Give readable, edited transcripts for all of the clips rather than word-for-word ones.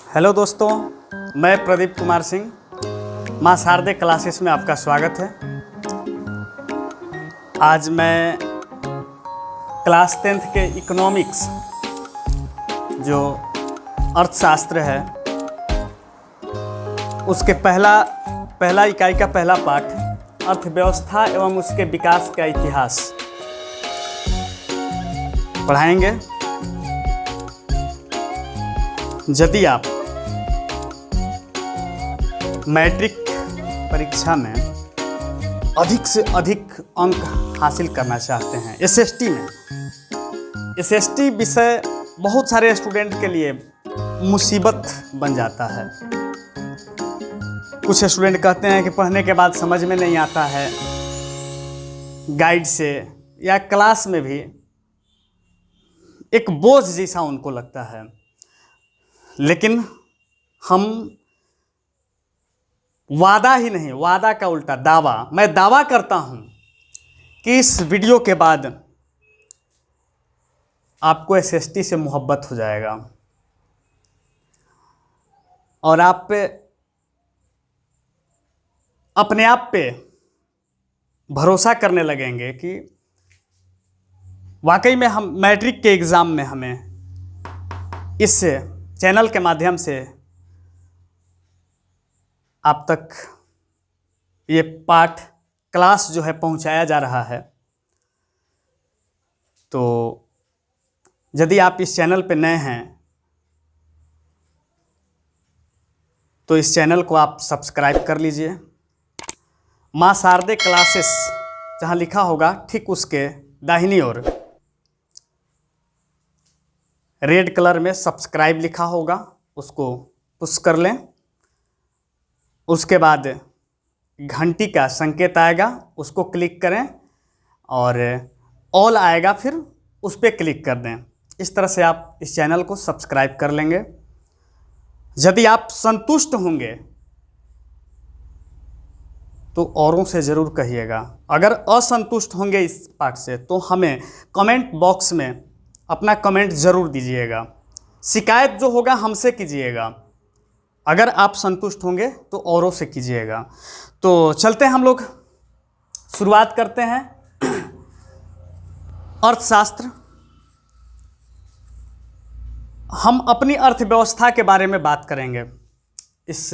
Hello दोस्तों, मैं प्रदीप कुमार सिंह। मां शारदे क्लासेस में आपका स्वागत है। आज मैं क्लास 10th के इकोनॉमिक्स जो अर्थशास्त्र है उसके पहला इकाई का पहला पाठ अर्थव्यवस्था एवं उसके विकास का इतिहास पढ़ाएंगे। यदि आप मैट्रिक परीक्षा में अधिक से अधिक अंक हासिल करना चाहते हैं, एसएसटी में, एसएसटी विषय बहुत सारे स्टूडेंट के लिए मुसीबत बन जाता है। कुछ स्टूडेंट कहते हैं कि पढ़ने के बाद समझ में नहीं आता है, गाइड से या क्लास में भी एक बोझ जैसा उनको लगता है। लेकिन हम वादा ही नहीं, वादा का उल्टा दावा, मैं दावा करता हूं कि इस वीडियो के बाद आपको एसएसटी से मोहब्बत हो जाएगा और आप पे अपने आप पे भरोसा करने लगेंगे कि वाकई में हम मैट्रिक के एग्ज़ाम में हमें इस चैनल के माध्यम से आप तक ये पाठ क्लास जो है पहुंचाया जा रहा है। तो यदि आप इस चैनल पे नए हैं तो इस चैनल को आप सब्सक्राइब कर लीजिए। मां शारदे क्लासेस जहां लिखा होगा ठीक उसके दाहिनी ओर रेड कलर में सब्सक्राइब लिखा होगा, उसको पुश कर लें। उसके बाद घंटी का संकेत आएगा, उसको क्लिक करें और ऑल आएगा, फिर उस पर क्लिक कर दें। इस तरह से आप इस चैनल को सब्सक्राइब कर लेंगे। यदि आप संतुष्ट होंगे तो औरों से ज़रूर कहिएगा। अगर असंतुष्ट होंगे इस पाठ से तो हमें कमेंट बॉक्स में अपना कमेंट ज़रूर दीजिएगा। शिकायत जो होगा हमसे कीजिएगा, अगर आप संतुष्ट होंगे तो औरों से कीजिएगा। तो चलते हैं, हम लोग शुरुआत करते हैं। अर्थशास्त्र, हम अपनी अर्थव्यवस्था के बारे में बात करेंगे इस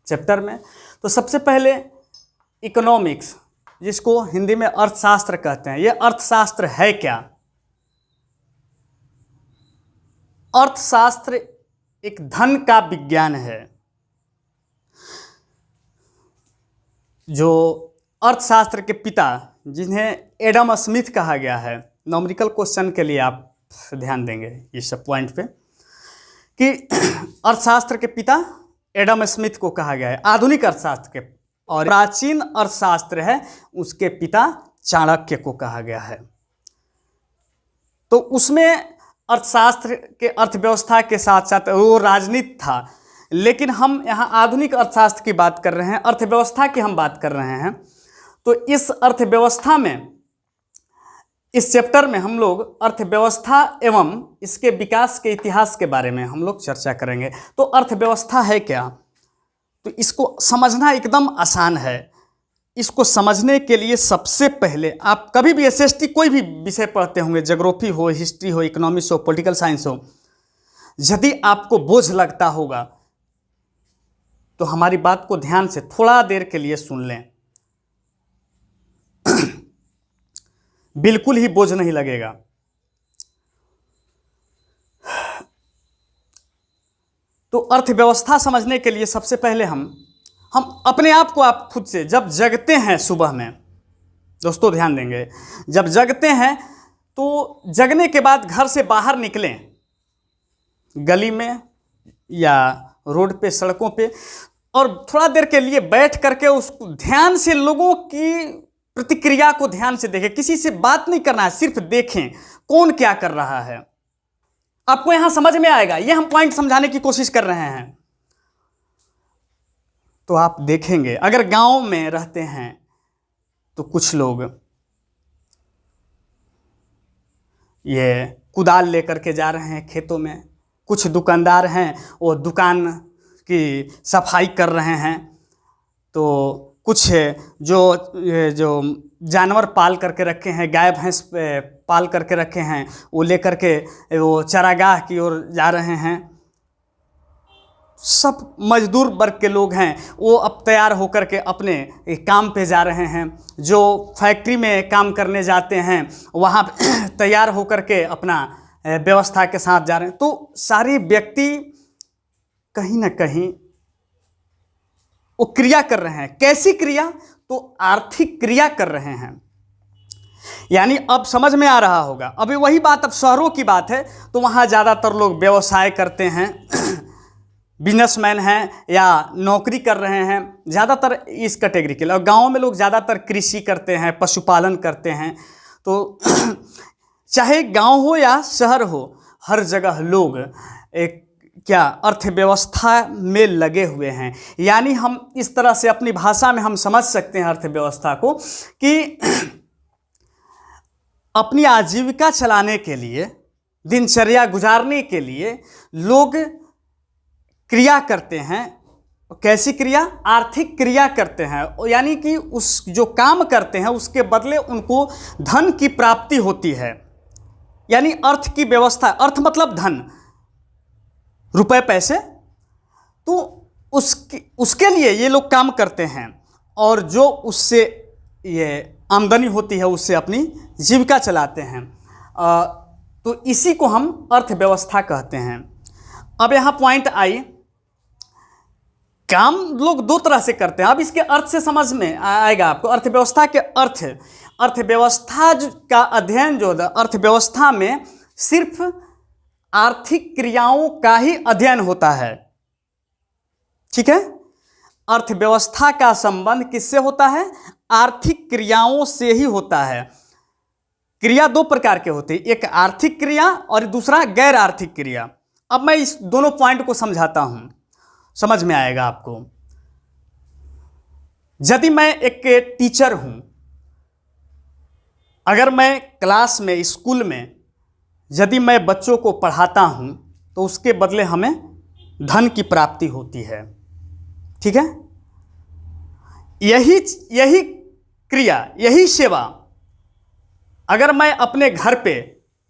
चैप्टर में। तो सबसे पहले इकोनॉमिक्स, जिसको हिंदी में अर्थशास्त्र कहते हैं, यह अर्थशास्त्र है क्या? अर्थशास्त्र एक धन का विज्ञान है। जो अर्थशास्त्र के पिता, जिन्हें एडम स्मिथ कहा गया है, न्यूमेरिकल क्वेश्चन के लिए आप ध्यान देंगे इस पॉइंट पे कि अर्थशास्त्र के पिता एडम स्मिथ को कहा गया है, आधुनिक अर्थशास्त्र के। और प्राचीन अर्थशास्त्र है, उसके पिता चाणक्य को कहा गया है। तो उसमें अर्थशास्त्र के अर्थव्यवस्था के साथ साथ वो राजनीति था। लेकिन हम यहाँ आधुनिक अर्थशास्त्र की बात कर रहे हैं, अर्थव्यवस्था की हम बात कर रहे हैं। तो इस अर्थव्यवस्था में, इस चैप्टर में हम लोग अर्थव्यवस्था एवं इसके विकास के इतिहास के बारे में हम लोग चर्चा करेंगे। तो अर्थव्यवस्था है क्या? तो इसको समझना एकदम आसान है। इसको समझने के लिए सबसे पहले आप कभी भी एसएसटी कोई भी विषय पढ़ते होंगे, ज्योग्राफी हो, हिस्ट्री हो, इकोनॉमिक्स हो, पॉलिटिकल साइंस हो, यदि आपको बोझ लगता होगा तो हमारी बात को ध्यान से थोड़ा देर के लिए सुन लें। बिल्कुल ही बोझ नहीं लगेगा। तो अर्थव्यवस्था समझने के लिए सबसे पहले हम अपने आप को, आप खुद से जब जगते हैं सुबह में, दोस्तों ध्यान देंगे, जब जगते हैं तो जगने के बाद घर से बाहर निकलें, गली में या रोड पे, सड़कों पे, और थोड़ा देर के लिए बैठ करके उसको ध्यान से, लोगों की प्रतिक्रिया को ध्यान से देखें। किसी से बात नहीं करना है, सिर्फ देखें कौन क्या कर रहा है। आपको यहां समझ में आएगा, ये हम पॉइंट समझाने की कोशिश कर रहे हैं। तो आप देखेंगे, अगर गांव में रहते हैं तो कुछ लोग ये कुदाल लेकर के जा रहे हैं खेतों में, कुछ दुकानदार हैं वो दुकान की सफाई कर रहे हैं, तो कुछ जो जानवर पाल करके रखे हैं, गाय भैंस पाल करके रखे हैं, वो लेकर के वो चारागाह की ओर जा रहे हैं। सब मजदूर वर्ग के लोग हैं, वो अब तैयार होकर के अपने काम पे जा रहे हैं। जो फैक्ट्री में काम करने जाते हैं वहाँ तैयार होकर के अपना व्यवस्था के साथ जा रहे हैं। तो सारे व्यक्ति कहीं ना कहीं वो क्रिया कर रहे हैं। कैसी क्रिया? तो आर्थिक क्रिया कर रहे हैं। यानी अब समझ में आ रहा होगा। अभी वही बात, अब शहरों की बात है तो वहाँ ज़्यादातर लोग व्यवसाय करते हैं, बिजनेसमैन हैं या नौकरी कर रहे हैं, ज़्यादातर इस कैटेगरी के लिए। और गाँव में लोग ज़्यादातर कृषि करते हैं, पशुपालन करते हैं। तो चाहे गांव हो या शहर हो, हर जगह लोग एक अर्थव्यवस्था में लगे हुए हैं। यानी हम इस तरह से अपनी भाषा में हम समझ सकते हैं अर्थव्यवस्था को कि अपनी आजीविका चलाने के लिए, दिनचर्या गुजारने के लिए लोग क्रिया करते हैं। कैसी क्रिया? आर्थिक क्रिया करते हैं। यानी कि उस जो काम करते हैं उसके बदले उनको धन की प्राप्ति होती है। यानी अर्थ की व्यवस्था, अर्थ मतलब धन, रुपए पैसे, तो उसके लिए ये लोग काम करते हैं और जो उससे ये आमदनी होती है उससे अपनी जीविका चलाते हैं। तो इसी को हम अर्थव्यवस्था कहते हैं। अब यहाँ पॉइंट आई, काम लोग दो तरह से करते हैं। अब इसके अर्थ से समझ में आएगा आपको। अर्थव्यवस्था के अर्थ, अर्थव्यवस्था का अध्ययन जो है, अर्थव्यवस्था में सिर्फ आर्थिक क्रियाओं का ही अध्ययन होता है। ठीक है? अर्थव्यवस्था का संबंध किससे होता है? आर्थिक क्रियाओं से ही होता है। क्रिया दो प्रकार के होते हैं, एक आर्थिक क्रिया और दूसरा गैर आर्थिक क्रिया। अब मैं इस दोनों पॉइंट को समझाता हूं, समझ में आएगा आपको। यदि मैं एक टीचर हूं, अगर मैं क्लास में, स्कूल में यदि मैं बच्चों को पढ़ाता हूं तो उसके बदले हमें धन की प्राप्ति होती है। ठीक है? यही क्रिया, यही सेवा अगर मैं अपने घर पे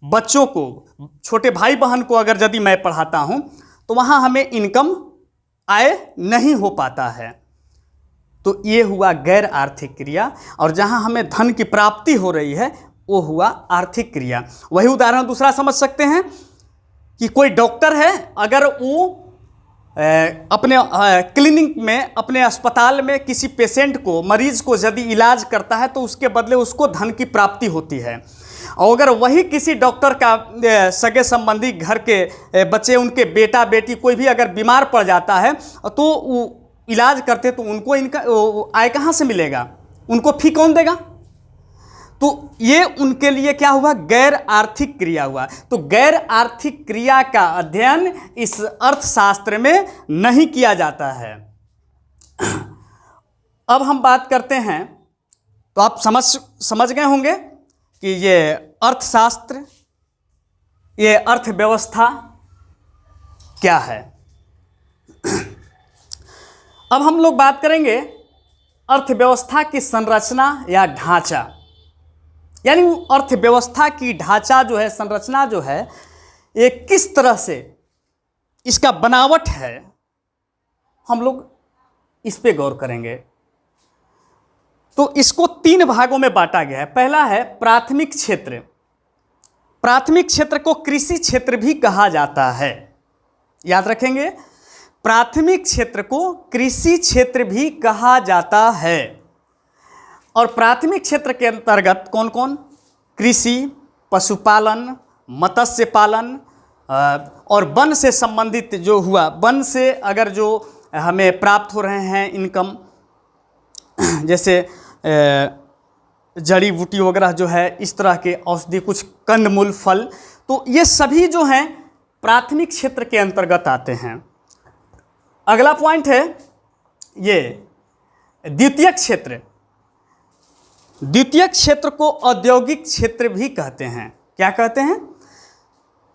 बच्चों को, छोटे भाई बहन को अगर यदि मैं पढ़ाता हूं तो वहां हमें इनकम आय नहीं हो पाता है। तो ये हुआ गैर आर्थिक क्रिया। और जहां हमें धन की प्राप्ति हो रही है वो हुआ आर्थिक क्रिया। वही उदाहरण दूसरा समझ सकते हैं कि कोई डॉक्टर है, अगर वो अपने क्लिनिक में, अपने अस्पताल में किसी पेशेंट को, मरीज को यदि इलाज करता है तो उसके बदले उसको धन की प्राप्ति होती है। और अगर वही किसी डॉक्टर का सगे संबंधी, घर के बच्चे, उनके बेटा बेटी कोई भी अगर बीमार पड़ जाता है तो वो इलाज करते तो उनको इनका आय कहाँ से मिलेगा? उनको फी कौन देगा? तो ये उनके लिए क्या हुआ? गैर आर्थिक क्रिया हुआ। तो गैर आर्थिक क्रिया का अध्ययन इस अर्थशास्त्र में नहीं किया जाता है। अब हम बात करते हैं, तो आप समझ गए होंगे कि ये अर्थशास्त्र, ये अर्थव्यवस्था क्या है। अब हम लोग बात करेंगे अर्थव्यवस्था की संरचना या ढांचा। यानी अर्थव्यवस्था की ढांचा जो है, संरचना जो है, ये किस तरह से इसका बनावट है, हम लोग इस पे गौर करेंगे। तो इसको 3 भागों में बांटा गया है। पहला है प्राथमिक क्षेत्र। प्राथमिक क्षेत्र को कृषि क्षेत्र भी कहा जाता है, याद रखेंगे। प्राथमिक क्षेत्र को कृषि क्षेत्र भी कहा जाता है। और प्राथमिक क्षेत्र के अंतर्गत कौन कौन? कृषि, पशुपालन, मत्स्य पालन और वन से संबंधित जो हुआ, वन से अगर जो हमें प्राप्त हो रहे हैं इनकम, जैसे जड़ी बूटी वगैरह जो है, इस तरह के औषधि, कुछ कंदमूल, फल, तो ये सभी जो हैं प्राथमिक क्षेत्र के अंतर्गत आते हैं। अगला पॉइंट है ये द्वितीयक क्षेत्र। द्वितीयक क्षेत्र को औद्योगिक क्षेत्र भी कहते हैं। क्या कहते हैं?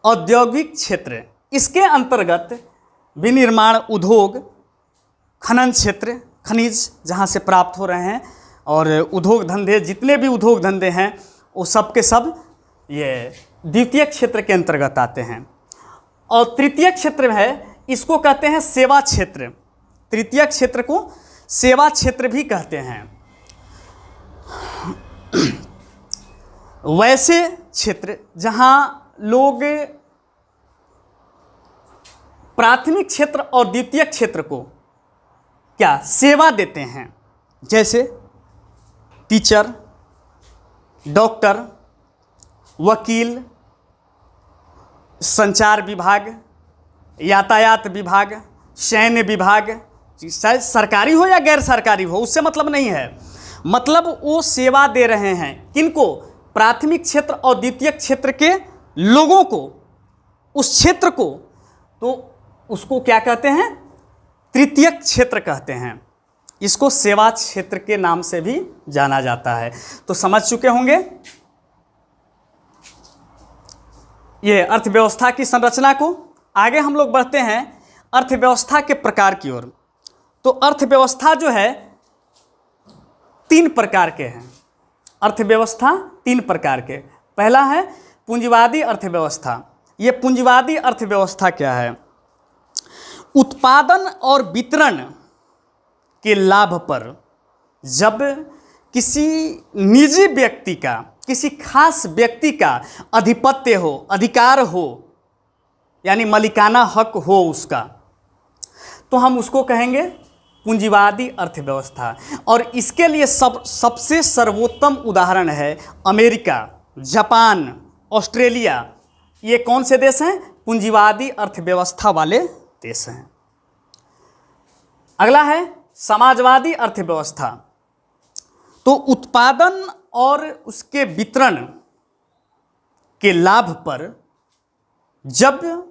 औद्योगिक क्षेत्र। इसके अंतर्गत विनिर्माण उद्योग, खनन क्षेत्र, खनिज जहाँ से प्राप्त हो रहे हैं, और उद्योग धंधे, जितने भी उद्योग धंधे हैं वो सब के सब ये द्वितीय क्षेत्र के अंतर्गत आते हैं। और तृतीय क्षेत्र है, इसको कहते हैं सेवा क्षेत्र। तृतीय क्षेत्र को सेवा क्षेत्र भी कहते हैं। वैसे क्षेत्र जहाँ लोग प्राथमिक क्षेत्र और द्वितीय क्षेत्र को क्या सेवा देते हैं, जैसे टीचर, डॉक्टर, वकील, संचार विभाग, यातायात विभाग, सैन्य विभाग, चाहे सरकारी हो या गैर सरकारी हो, उससे मतलब नहीं है। मतलब वो सेवा दे रहे हैं किनको? प्राथमिक क्षेत्र और द्वितीय क्षेत्र के लोगों को, उस क्षेत्र को, तो उसको क्या कहते हैं? तृतीय क्षेत्र कहते हैं। इसको सेवा क्षेत्र के नाम से भी जाना जाता है। तो समझ चुके होंगे ये अर्थव्यवस्था की संरचना को। आगे हम लोग बढ़ते हैं अर्थव्यवस्था के प्रकार की ओर। तो अर्थव्यवस्था जो है 3 प्रकार के हैं। अर्थव्यवस्था 3 प्रकार के। पहला है पूंजीवादी अर्थव्यवस्था। ये पूंजीवादी अर्थव्यवस्था क्या है? उत्पादन और वितरण के लाभ पर जब किसी निजी व्यक्ति का, किसी खास व्यक्ति का आधिपत्य हो, अधिकार हो, यानी मालिकाना हक हो उसका, तो हम उसको कहेंगे पूंजीवादी अर्थव्यवस्था। और इसके लिए सबसे सर्वोत्तम उदाहरण है अमेरिका, जापान, ऑस्ट्रेलिया। ये कौन से देश हैं? पूंजीवादी अर्थव्यवस्था वाले देश हैं। अगला है समाजवादी अर्थव्यवस्था। तो उत्पादन और उसके वितरण के लाभ पर जब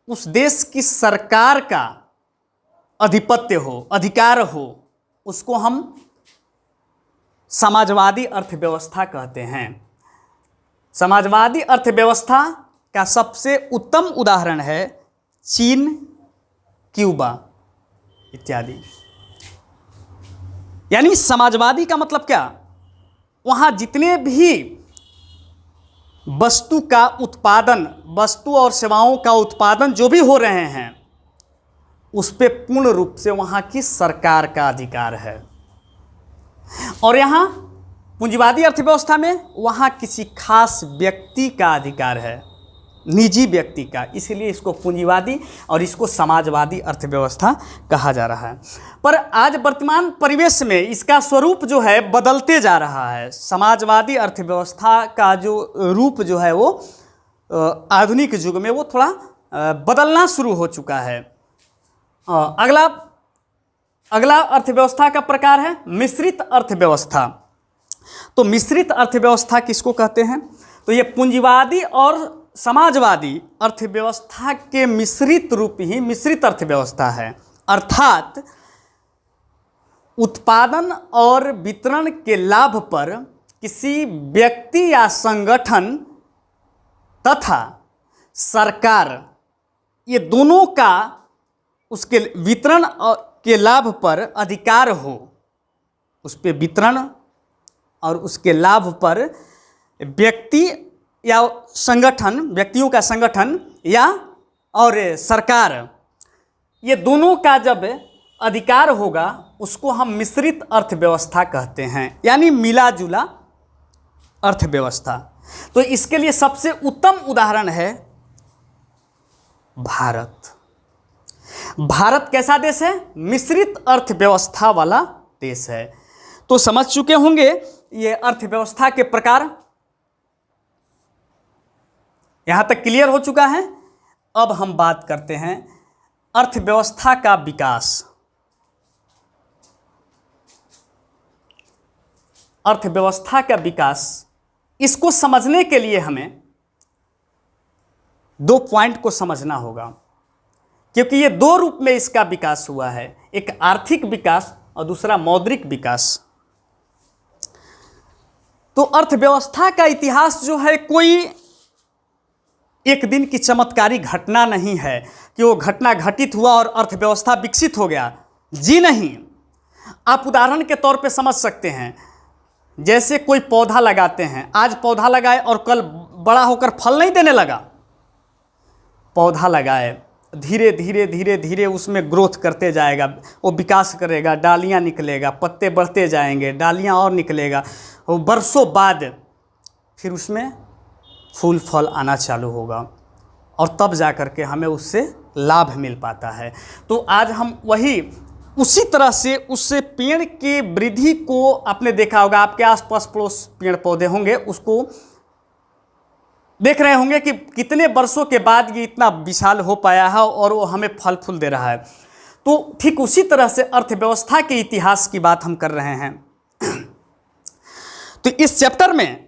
उस देश की सरकार का आधिपत्य हो, अधिकार हो, उसको हम समाजवादी अर्थव्यवस्था कहते हैं। समाजवादी अर्थव्यवस्था का सबसे उत्तम उदाहरण है चीन, क्यूबा इत्यादि। यानी समाजवादी का मतलब क्या? वहाँ जितने भी वस्तु का उत्पादन, वस्तु और सेवाओं का उत्पादन जो भी हो रहे हैं, उस पे पूर्ण रूप से वहाँ की सरकार का अधिकार है। और यहाँ पूंजीवादी अर्थव्यवस्था में वहाँ किसी खास व्यक्ति का अधिकार है, निजी व्यक्ति का। इसलिए इसको पूंजीवादी और इसको समाजवादी अर्थव्यवस्था कहा जा रहा है। पर आज वर्तमान परिवेश में इसका स्वरूप जो है बदलते जा रहा है। समाजवादी अर्थव्यवस्था का जो रूप जो है वो आधुनिक युग में वो थोड़ा बदलना शुरू हो चुका है। अगला अर्थव्यवस्था का प्रकार है मिश्रित अर्थव्यवस्था। तो मिश्रित अर्थव्यवस्था किसको कहते हैं? तो ये पूंजीवादी और समाजवादी अर्थव्यवस्था के मिश्रित रूप ही मिश्रित अर्थव्यवस्था है। अर्थात उत्पादन और वितरण के लाभ पर किसी व्यक्ति या संगठन तथा सरकार, ये दोनों का उसके वितरण के लाभ पर अधिकार हो, उस पे वितरण और उसके लाभ पर व्यक्ति या संगठन, व्यक्तियों का संगठन या और सरकार, ये दोनों का जब अधिकार होगा उसको हम मिश्रित अर्थव्यवस्था कहते हैं, यानी मिला जुला अर्थव्यवस्था। तो इसके लिए सबसे उत्तम उदाहरण है भारत। भारत कैसा देश है? मिश्रित अर्थव्यवस्था वाला देश है। तो समझ चुके होंगे ये अर्थव्यवस्था के प्रकार। यहां तक क्लियर हो चुका है। अब हम बात करते हैं अर्थव्यवस्था का विकास। अर्थव्यवस्था का विकास, इसको समझने के लिए हमें 2 पॉइंट को समझना होगा, क्योंकि ये 2 रूप में इसका विकास हुआ है, एक आर्थिक विकास और दूसरा मौद्रिक विकास। तो अर्थव्यवस्था का इतिहास जो है कोई एक दिन की चमत्कारी घटना नहीं है कि वो घटना घटित हुआ और अर्थव्यवस्था विकसित हो गया। जी नहीं। आप उदाहरण के तौर पे समझ सकते हैं, जैसे कोई पौधा लगाते हैं, आज पौधा लगाए और कल बड़ा होकर फल नहीं देने लगा। पौधा लगाए, धीरे धीरे धीरे धीरे उसमें ग्रोथ करते जाएगा, वो विकास करेगा, डालियाँ निकलेगा, पत्ते बढ़ते जाएंगे, डालियाँ और निकलेगा, वो बरसों बाद फिर उसमें फूल फल आना चालू होगा और तब जा कर के हमें उससे लाभ मिल पाता है। तो आज हम वही उसी तरह से उससे पेड़ के वृद्धि को आपने देखा होगा, आपके आसपास पड़ोस पेड़ पौधे होंगे, उसको देख रहे होंगे कि कितने वर्षों के बाद ये इतना विशाल हो पाया है और वो हमें फल फूल दे रहा है। तो ठीक उसी तरह से अर्थव्यवस्था के इतिहास की बात हम कर रहे हैं। तो इस चैप्टर में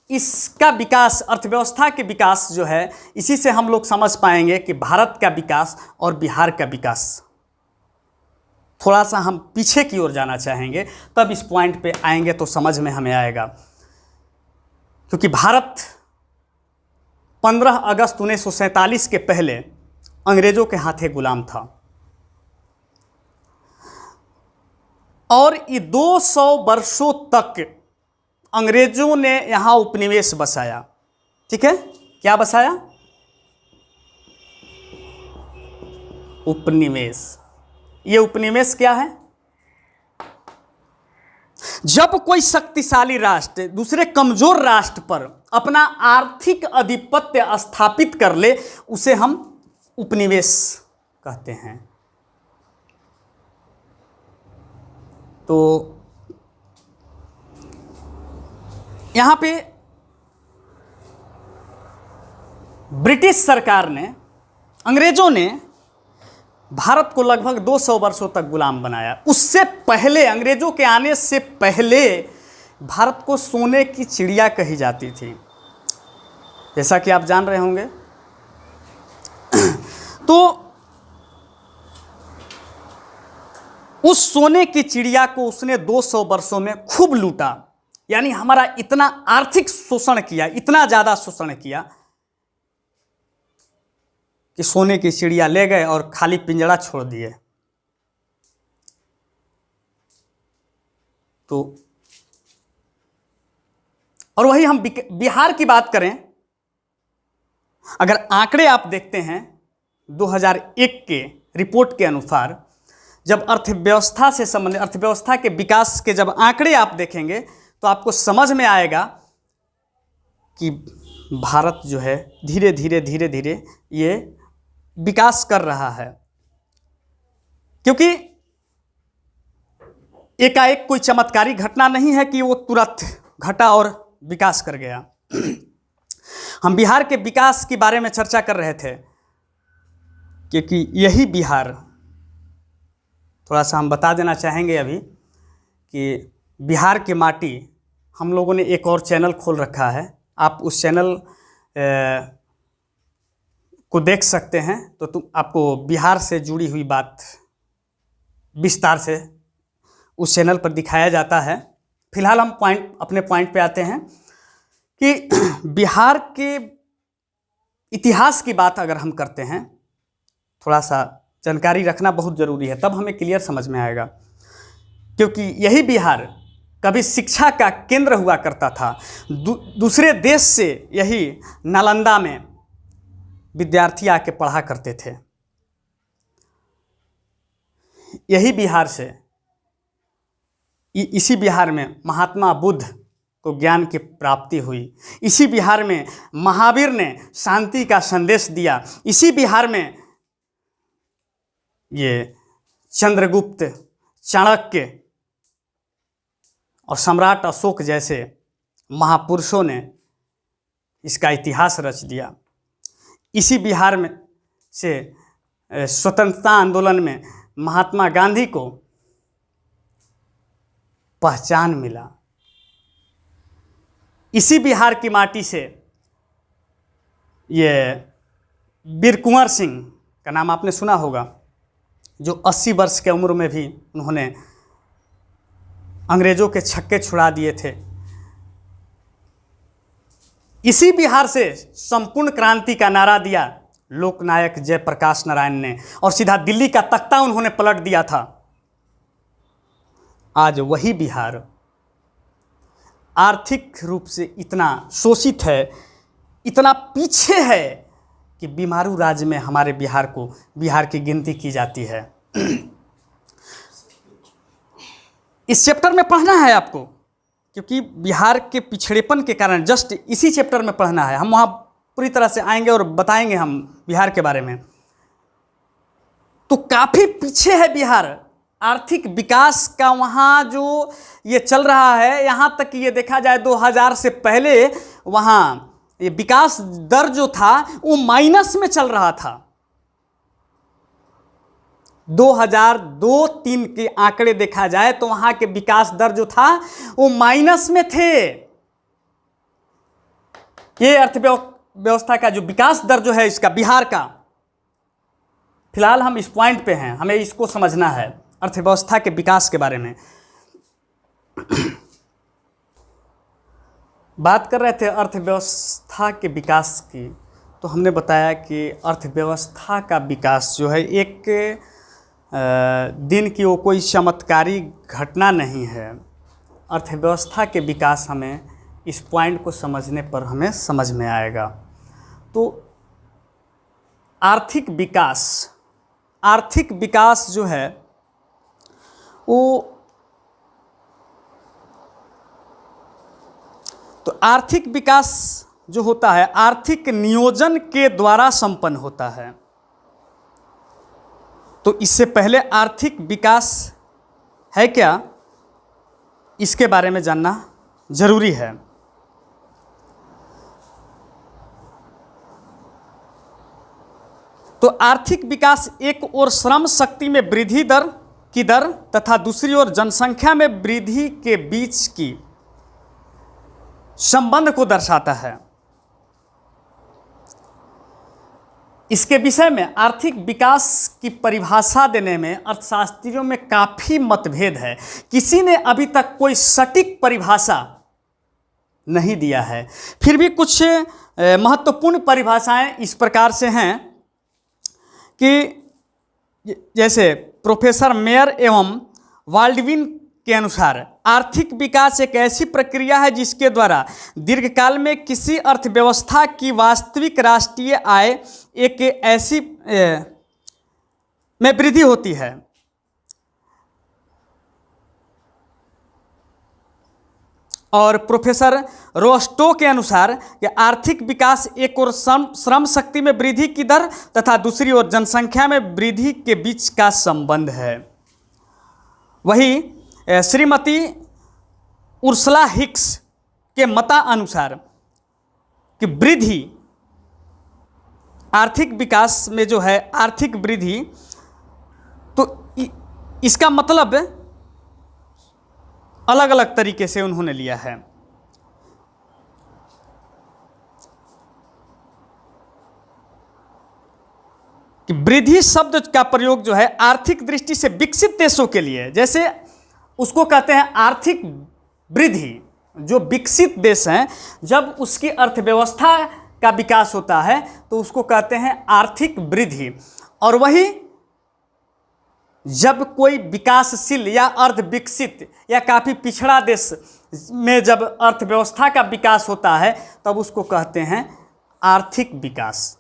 इसका विकास, अर्थव्यवस्था के विकास जो है, इसी से हम लोग समझ पाएंगे कि भारत का विकास और बिहार का विकास। थोड़ा सा हम पीछे की ओर जाना चाहेंगे, तब इस पॉइंट पे आएंगे तो समझ में हमें आएगा। क्योंकि भारत 15 अगस्त 1947 के पहले अंग्रेजों के हाथे गुलाम था और ये 200 वर्षों तक अंग्रेजों ने यहाँ उपनिवेश बसाया। ठीक है, क्या बसाया? उपनिवेश। ये उपनिवेश क्या है? जब कोई शक्तिशाली राष्ट्र दूसरे कमजोर राष्ट्र पर अपना आर्थिक आधिपत्य स्थापित कर ले, उसे हम उपनिवेश कहते हैं। तो यहाँ पे ब्रिटिश सरकार ने, अंग्रेजों ने भारत को लगभग 200 वर्षों तक गुलाम बनाया। उससे पहले, अंग्रेजों के आने से पहले भारत को सोने की चिड़िया कही जाती थी, जैसा कि आप जान रहे होंगे। तो उस सोने की चिड़िया को उसने 200 वर्षों में खूब लूटा। यानी हमारा इतना आर्थिक शोषण किया, इतना ज़्यादा शोषण किया कि सोने की चिड़िया ले गए और खाली पिंजड़ा छोड़ दिए। तो और वही हम बिहार की बात करें, अगर आंकड़े आप देखते हैं 2001 के रिपोर्ट के अनुसार, जब अर्थव्यवस्था से संबंधित, अर्थव्यवस्था के विकास के जब आंकड़े आप देखेंगे तो आपको समझ में आएगा कि भारत जो है धीरे धीरे धीरे धीरे ये विकास कर रहा है। क्योंकि एकाएक कोई चमत्कारी घटना नहीं है कि वो तुरंत घटा और विकास कर गया। हम बिहार के विकास के बारे में चर्चा कर रहे थे, क्योंकि यही बिहार, थोड़ा सा हम बता देना चाहेंगे अभी कि बिहार की माटी, हम लोगों ने एक और चैनल खोल रखा है, आप उस चैनल को देख सकते हैं। तो आपको बिहार से जुड़ी हुई बात विस्तार से उस चैनल पर दिखाया जाता है। फिलहाल हम अपने पॉइंट पे आते हैं कि बिहार के इतिहास की बात अगर हम करते हैं, थोड़ा सा जानकारी रखना बहुत ज़रूरी है, तब हमें क्लियर समझ में आएगा। क्योंकि यही बिहार कभी शिक्षा का केंद्र हुआ करता था। दूसरे देश से यही नालंदा में विद्यार्थी आके पढ़ा करते थे। यही बिहार से, इसी बिहार में महात्मा बुद्ध को ज्ञान की प्राप्ति हुई। इसी बिहार में महावीर ने शांति का संदेश दिया। इसी बिहार में ये चंद्रगुप्त, चाणक्य और सम्राट अशोक जैसे महापुरुषों ने इसका इतिहास रच दिया। इसी बिहार में से स्वतंत्रता आंदोलन में महात्मा गांधी को पहचान मिला। इसी बिहार की माटी से ये वीर कुंवर सिंह का नाम आपने सुना होगा, जो 80 वर्ष के उम्र में भी उन्होंने अंग्रेज़ों के छक्के छुड़ा दिए थे। इसी बिहार से संपूर्ण क्रांति का नारा दिया लोकनायक जयप्रकाश नारायण ने, और सीधा दिल्ली का तख्ता उन्होंने पलट दिया था। आज वही बिहार आर्थिक रूप से इतना शोषित है, इतना पीछे है कि बीमारू राज्य में हमारे बिहार की गिनती की जाती है। इस चैप्टर में पढ़ना है आपको, क्योंकि बिहार के पिछड़ेपन के कारण जस्ट इसी चैप्टर में पढ़ना है। हम वहाँ पूरी तरह से आएंगे और बताएंगे हम बिहार के बारे में। तो काफ़ी पीछे है बिहार, आर्थिक विकास का वहाँ जो ये चल रहा है, यहाँ तक कि ये देखा जाए 2000 से पहले वहाँ ये विकास दर जो था वो माइनस में चल रहा था। 2002-3 के आंकड़े देखा जाए तो वहाँ के विकास दर जो था वो माइनस में थे। ये अर्थव्यवस्था का जो विकास दर जो है इसका बिहार का, फिलहाल हम इस पॉइंट पे हैं, हमें इसको समझना है अर्थव्यवस्था के विकास के बारे में। बात कर रहे थे अर्थव्यवस्था के विकास की, तो हमने बताया कि अर्थव्यवस्था का विकास जो है एक दिन की वो कोई चमत्कारी घटना नहीं है। अर्थव्यवस्था के विकास हमें इस पॉइंट को समझने पर हमें समझ में आएगा। तो आर्थिक विकास जो है वो, तो आर्थिक विकास जो होता है आर्थिक नियोजन के द्वारा संपन्न होता है। तो इससे पहले आर्थिक विकास है क्या, इसके बारे में जानना जरूरी है। तो आर्थिक विकास एक ओर श्रम शक्ति में वृद्धि की दर तथा दूसरी ओर जनसंख्या में वृद्धि के बीच की संबंध को दर्शाता है। इसके विषय में आर्थिक विकास की परिभाषा देने में अर्थशास्त्रियों में काफ़ी मतभेद है। किसी ने अभी तक कोई सटीक परिभाषा नहीं दिया है। फिर भी कुछ महत्वपूर्ण परिभाषाएं इस प्रकार से हैं कि जैसे प्रोफेसर मेयर एवं वाल्डविन के अनुसार आर्थिक विकास एक ऐसी प्रक्रिया है जिसके द्वारा दीर्घकाल में किसी अर्थव्यवस्था की वास्तविक राष्ट्रीय आय एक ऐसी में वृद्धि होती है। और प्रोफेसर रोस्टो के अनुसार कि आर्थिक विकास एक ओर श्रम शक्ति में वृद्धि की दर तथा दूसरी ओर जनसंख्या में वृद्धि के बीच का संबंध है। वही श्रीमती उर्सला हिक्स के मतानुसार कि वृद्धि आर्थिक विकास में जो है आर्थिक वृद्धि, तो इसका मतलब अलग अलग तरीके से उन्होंने लिया है। कि वृद्धि शब्द का प्रयोग जो है आर्थिक दृष्टि से विकसित देशों के लिए, जैसे उसको कहते हैं आर्थिक वृद्धि। जो विकसित देश हैं जब उसकी अर्थव्यवस्था का विकास होता है तो उसको कहते हैं आर्थिक वृद्धि। और वही जब कोई विकासशील या अर्ध विकसित या काफ़ी पिछड़ा देश में जब अर्थव्यवस्था का विकास होता है तब उसको कहते हैं आर्थिक विकास।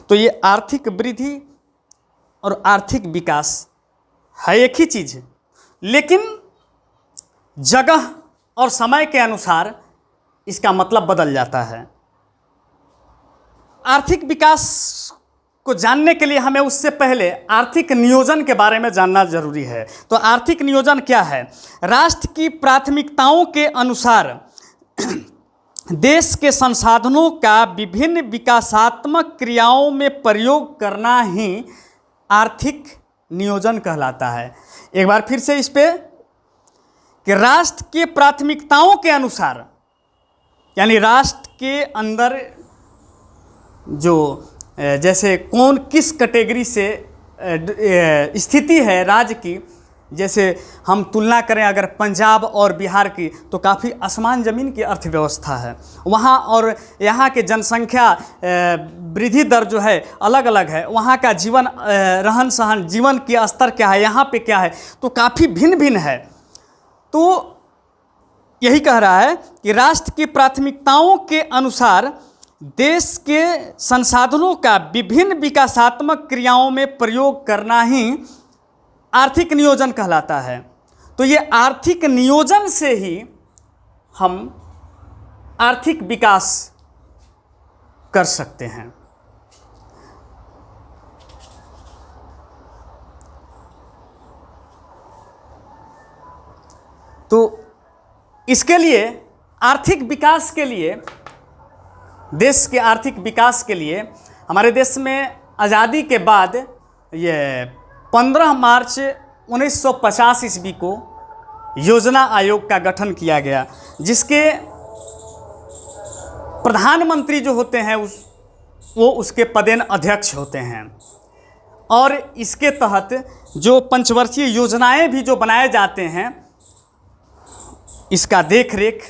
तो ये आर्थिक वृद्धि और आर्थिक विकास है एक ही चीज़ है, लेकिन जगह और समय के अनुसार इसका मतलब बदल जाता है। आर्थिक विकास को जानने के लिए हमें उससे पहले आर्थिक नियोजन के बारे में जानना जरूरी है। तो आर्थिक नियोजन क्या है? राष्ट्र की प्राथमिकताओं के अनुसार देश के संसाधनों का विभिन्न विकासात्मक क्रियाओं में प्रयोग करना ही आर्थिक नियोजन कहलाता है। एक बार फिर से इस पे कि राष्ट्र के प्राथमिकताओं के अनुसार, यानी राष्ट्र के अंदर जो जैसे कौन किस कैटेगरी से स्थिति है राज्य की, जैसे हम तुलना करें अगर पंजाब और बिहार की, तो काफ़ी आसमान ज़मीन की अर्थव्यवस्था है वहाँ, और यहाँ के जनसंख्या वृद्धि दर जो है अलग अलग है, वहाँ का जीवन रहन सहन, जीवन की स्तर क्या है, यहाँ पे क्या है, तो काफ़ी भिन्न भिन्न है। तो यही कह रहा है कि राष्ट्र की प्राथमिकताओं के अनुसार देश के संसाधनों का विभिन्न विकासात्मक क्रियाओं में प्रयोग करना ही आर्थिक नियोजन कहलाता है। तो ये आर्थिक नियोजन से ही हम आर्थिक विकास कर सकते हैं। तो इसके लिए आर्थिक विकास के लिए, देश के आर्थिक विकास के लिए हमारे देश में आज़ादी के बाद ये 15 मार्च 1950 ईस्वी को योजना आयोग का गठन किया गया, जिसके प्रधानमंत्री जो होते हैं वो उसके पदेन अध्यक्ष होते हैं। और इसके तहत जो पंचवर्षीय योजनाएं भी जो बनाए जाते हैं, इसका देखरेख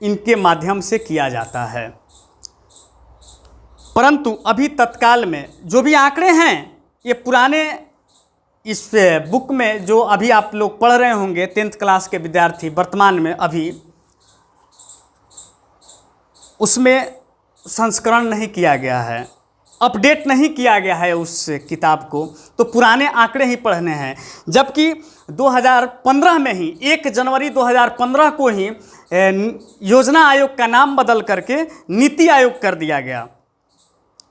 इनके माध्यम से किया जाता है। परंतु अभी तत्काल में जो भी आंकड़े हैं, ये पुराने इस बुक में जो अभी आप लोग पढ़ रहे होंगे 10th क्लास के विद्यार्थी, वर्तमान में अभी उसमें संस्करण नहीं किया गया है, अपडेट नहीं किया गया है उस किताब को, तो पुराने आंकड़े ही पढ़ने हैं। जबकि 2015 में ही 1 जनवरी 2015 को ही योजना आयोग का नाम बदल करके नीति आयोग कर दिया गया।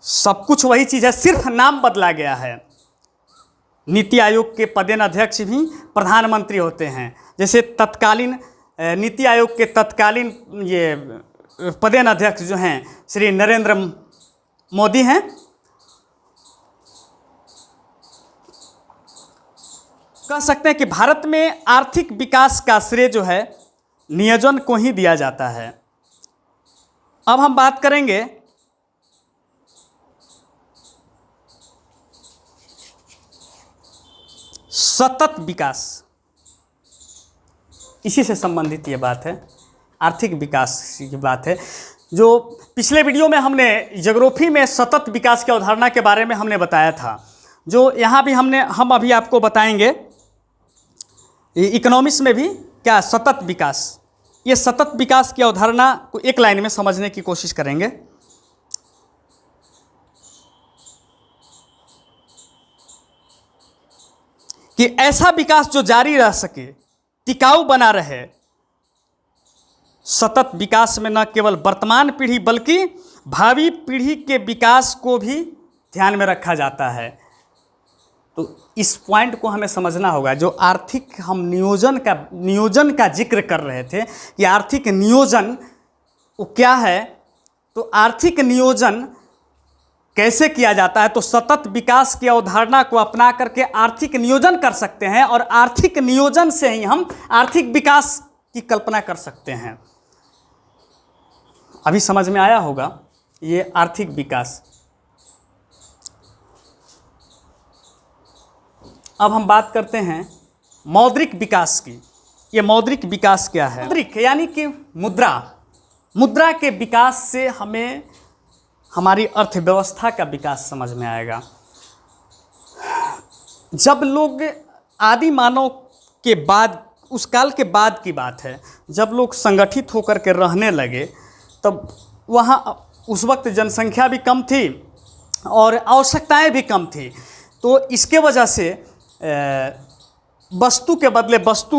सब कुछ वही चीज़ है, सिर्फ नाम बदला गया है। नीति आयोग के पदेन अध्यक्ष भी प्रधानमंत्री होते हैं। जैसे तत्कालीन नीति आयोग के तत्कालीन ये पदेन अध्यक्ष जो हैं श्री नरेंद्र मोदी हैं। कह सकते हैं कि भारत में आर्थिक विकास का श्रेय जो है नियोजन को ही दिया जाता है। अब हम बात करेंगे सतत विकास, इसी से संबंधित ये बात है, आर्थिक विकास की बात है। जो पिछले वीडियो में हमने ज्योग्राफी में सतत विकास की अवधारणा के बारे में हमने बताया था, जो यहाँ भी हम अभी आपको बताएंगे इकोनॉमिक्स में भी क्या सतत विकास, ये सतत विकास की अवधारणा को एक लाइन में समझने की कोशिश करेंगे। कि ऐसा विकास जो जारी रह सके, टिकाऊ बना रहे। सतत विकास में न केवल वर्तमान पीढ़ी बल्कि भावी पीढ़ी के विकास को भी ध्यान में रखा जाता है। तो इस पॉइंट को हमें समझना होगा। जो आर्थिक हम नियोजन का जिक्र कर रहे थे कि आर्थिक नियोजन वो क्या है, तो आर्थिक नियोजन कैसे किया जाता है, तो सतत विकास की अवधारणा को अपना करके आर्थिक नियोजन कर सकते हैं, और आर्थिक नियोजन से ही हम आर्थिक विकास की कल्पना कर सकते हैं। अभी समझ में आया होगा ये आर्थिक विकास। अब हम बात करते हैं मौद्रिक विकास की। ये मौद्रिक विकास क्या है? मौद्रिक यानी कि मुद्रा के विकास से हमें हमारी अर्थव्यवस्था का विकास समझ में आएगा। जब लोग आदि मानव के बाद, उस काल के बाद की बात है, जब लोग संगठित होकर के रहने लगे, तब वहाँ उस वक्त जनसंख्या भी कम थी और आवश्यकताएं भी कम थी। तो इसके वजह से वस्तु के बदले वस्तु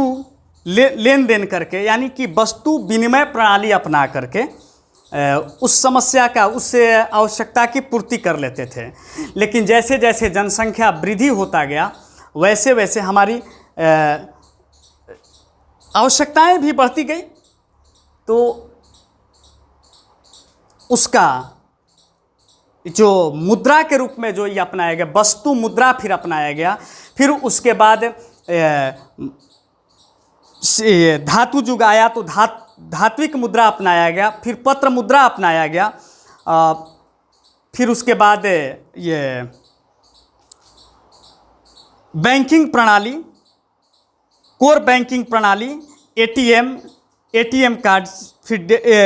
लेन देन करके, यानी कि वस्तु विनिमय प्रणाली अपना करके उस समस्या का, उस आवश्यकता की पूर्ति कर लेते थे। लेकिन जैसे जैसे जनसंख्या वृद्धि होता गया, वैसे वैसे हमारी आवश्यकताएं भी बढ़ती गई। तो उसका जो मुद्रा के रूप में जो ये अपनाया गया, वस्तु मुद्रा फिर अपनाया गया। फिर उसके बाद धातु युग आया तो धात्विक मुद्रा अपनाया गया, फिर पत्र मुद्रा अपनाया गया, फिर उसके बाद ये बैंकिंग प्रणाली कोर बैंकिंग प्रणाली, एटीएम कार्ड, फिर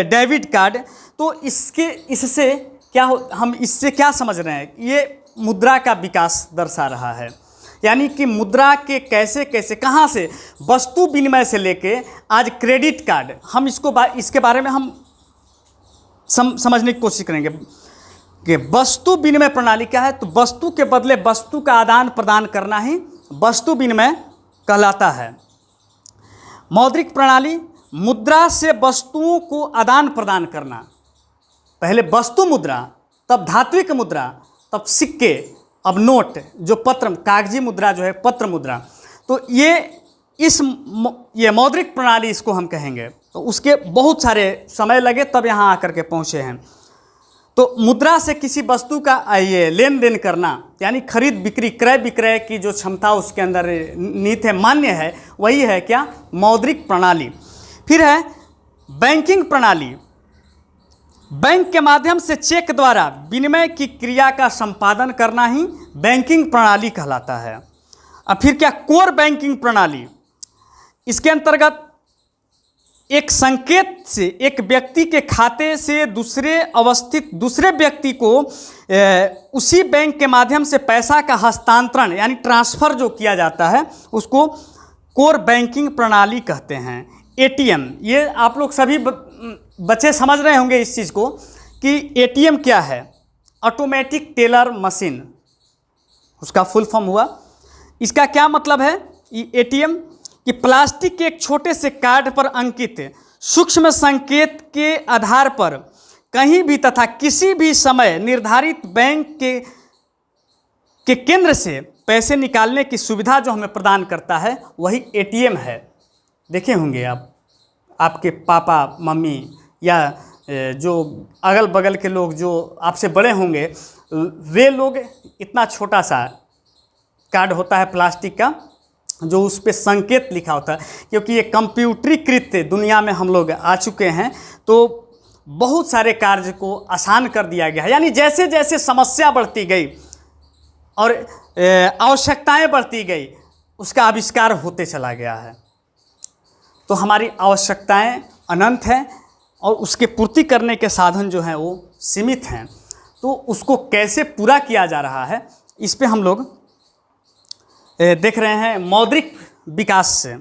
डेबिट कार्ड। तो इससे क्या हम इससे क्या समझ रहे हैं? ये मुद्रा का विकास दर्शा रहा है, यानी कि मुद्रा के कैसे कैसे कहाँ से वस्तु विनिमय से लेके आज क्रेडिट कार्ड, हम इसके बारे में हम समझने की कोशिश करेंगे कि वस्तु विनिमय प्रणाली क्या है। तो वस्तु के बदले वस्तु का आदान प्रदान करना ही वस्तु विनिमय कहलाता है। मौद्रिक प्रणाली, मुद्रा से वस्तुओं को आदान प्रदान करना। पहले वस्तु मुद्रा, तब धात्विक मुद्रा, तब सिक्के, अब नोट, जो पत्र कागजी मुद्रा जो है पत्र मुद्रा। तो ये मौद्रिक प्रणाली इसको हम कहेंगे। तो उसके बहुत सारे समय लगे तब यहाँ आकर के पहुँचे हैं। तो मुद्रा से किसी वस्तु का ये लेन देन करना, यानी खरीद बिक्री, क्रय विक्रय की जो क्षमता उसके अंदर नीत है, मान्य है, वही है क्या? मौद्रिक प्रणाली। फिर है बैंकिंग प्रणाली। बैंक के माध्यम से चेक द्वारा विनिमय की क्रिया का संपादन करना ही बैंकिंग प्रणाली कहलाता है। अब फिर क्या? कोर बैंकिंग प्रणाली। इसके अंतर्गत एक संकेत से एक व्यक्ति के खाते से दूसरे व्यक्ति को उसी बैंक के माध्यम से पैसा का हस्तांतरण यानी ट्रांसफ़र जो किया जाता है उसको कोर बैंकिंग प्रणाली कहते हैं। एटीएम, ये आप लोग सभी बच्चे समझ रहे होंगे इस चीज़ को कि एटीएम क्या है। ऑटोमेटिक टेलर मशीन, उसका फुल फॉर्म हुआ। इसका क्या मतलब है? एटीएम कि प्लास्टिक के एक छोटे से कार्ड पर अंकित सूक्ष्म संकेत के आधार पर कहीं भी तथा किसी भी समय निर्धारित बैंक के केंद्र से पैसे निकालने की सुविधा जो हमें प्रदान करता है वही एटीएम है। देखे होंगे आप, आपके पापा मम्मी या जो अगल बगल के लोग जो आपसे बड़े होंगे, वे लोग इतना छोटा सा कार्ड होता है प्लास्टिक का, जो उस पर संकेत लिखा होता है। क्योंकि ये कंप्यूटरीकृत दुनिया में हम लोग आ चुके हैं, तो बहुत सारे कार्य को आसान कर दिया गया है। यानी जैसे जैसे समस्या बढ़ती गई और आवश्यकताएं बढ़ती गई, उसका आविष्कार होते चला गया है। तो हमारी आवश्यकताएं अनंत हैं और उसके पूर्ति करने के साधन जो हैं वो सीमित हैं। तो उसको कैसे पूरा किया जा रहा है, इस पे हम लोग देख रहे हैं मौद्रिक विकास से।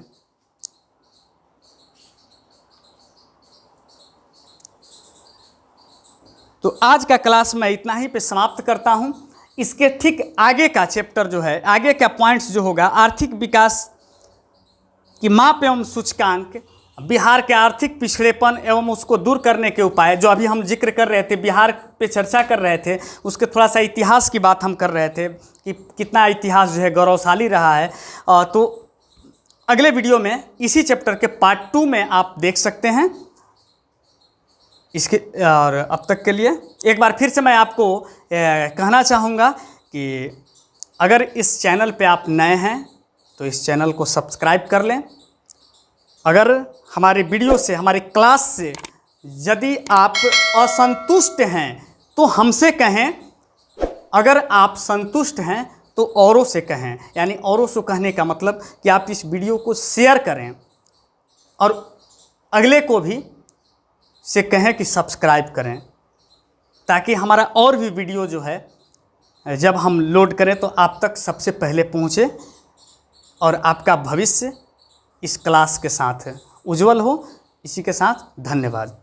तो आज का क्लास मैं इतना ही पे समाप्त करता हूं। इसके ठीक आगे का चैप्टर जो है, आगे का पॉइंट्स जो होगा, आर्थिक विकास की माप एवं सूचकांक, बिहार के आर्थिक पिछड़ेपन एवं उसको दूर करने के उपाय, जो अभी हम जिक्र कर रहे थे, बिहार पे चर्चा कर रहे थे, उसके थोड़ा सा इतिहास की बात हम कर रहे थे कि कितना इतिहास जो है गौरवशाली रहा है। तो अगले वीडियो में इसी चैप्टर के पार्ट 2 में आप देख सकते हैं इसके। और अब तक के लिए एक बार फिर से मैं आपको कहना चाहूँगा कि अगर इस चैनल पे आप नए हैं तो इस चैनल को सब्सक्राइब कर लें। अगर हमारे वीडियो से, हमारी क्लास से यदि आप असंतुष्ट हैं तो हमसे कहें, अगर आप संतुष्ट हैं तो औरों से कहें। यानी औरों से कहने का मतलब कि आप इस वीडियो को शेयर करें और अगले को भी से कहें कि सब्सक्राइब करें, ताकि हमारा और भी वीडियो जो है जब हम लोड करें तो आप तक सबसे पहले पहुँचे और आपका भविष्य इस क्लास के साथ उज्जवल हो। इसी के साथ धन्यवाद।